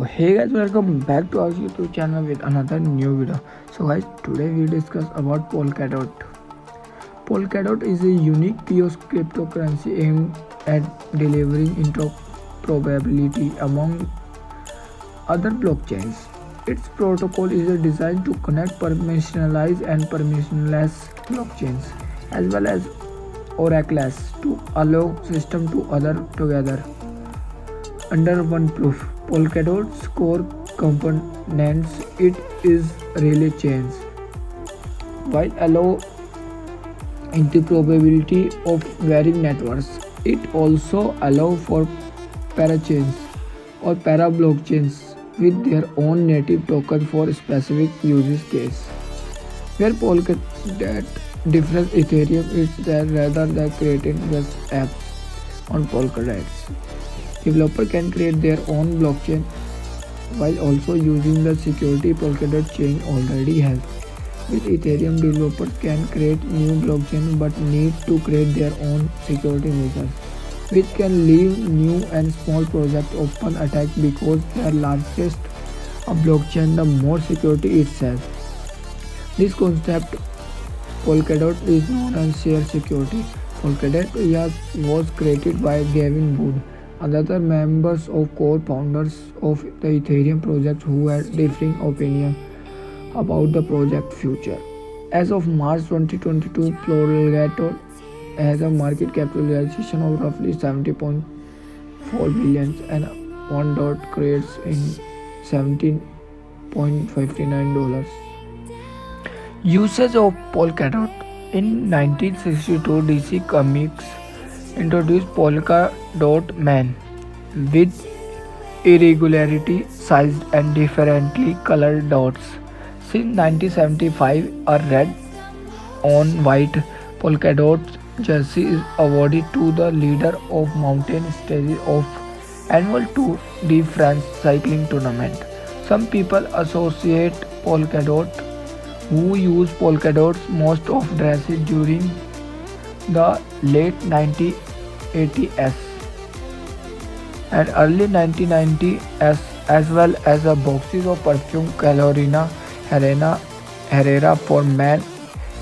Hey guys, welcome back to our YouTube channel with another new video. So guys, today we discuss about Polkadot. Polkadot is a unique POS cryptocurrency aimed at delivering interoperability among other blockchains. Its protocol is designed to connect permissionless and permissionless blockchains as well as oracles to allow system to other together under one proof. Polkadot's core components it is relay chains, while allow interoperability of varying networks. It also allow for parachains or para blockchains with their own native token for specific use case. Where Polkadot difference Ethereum is that rather than creating just apps on Polkadots, developer can create their own blockchain while also using the security Polkadot chain already has. With Ethereum, developers can create new blockchain but need to create their own security measures, which can leave new and small projects open attack because the largest a blockchain, the more security itself. This concept Polkadot is known as shared security. Polkadot was created by Gavin Wood, another members of core founders of the Ethereum project who had differing opinions about the project future. As of March 2022, Polkadot has a market capitalization of roughly 70.4 billion and one dot creates in $17.59. Usage of Polkadot. In 1962, DC Comics introduced Polkadot Man with irregularity sized and differently colored dots. Since 1975, a red on white Polkadot jersey is awarded to the leader of mountain stage of annual Tour de France cycling tournament. Some people associate Polkadot who use Polkadots most of dresses during the late 1980s and early 1990s, as well as a boxes of perfume Carolina Herrera for men,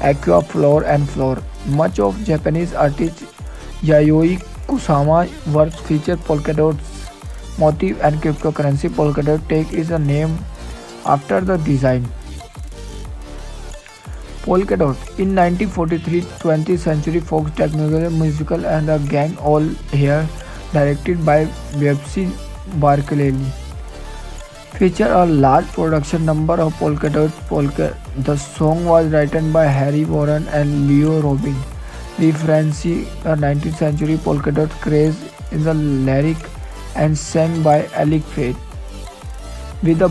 Aqua Floor and Floor. Much of Japanese artist Yayoi Kusama works feature Polkadot's motif and cryptocurrency Polkadot take is a name after the design. Polkadot. In 1943, 20th Century Fox Technology Musical and a Gang All Here, directed by Websy Barclay, feature a large production number of Polkadot. The song was written by Harry Warren and Leo Robin, referencing the 19th century Polkadot craze in the lyric and sang by Alec Faith with a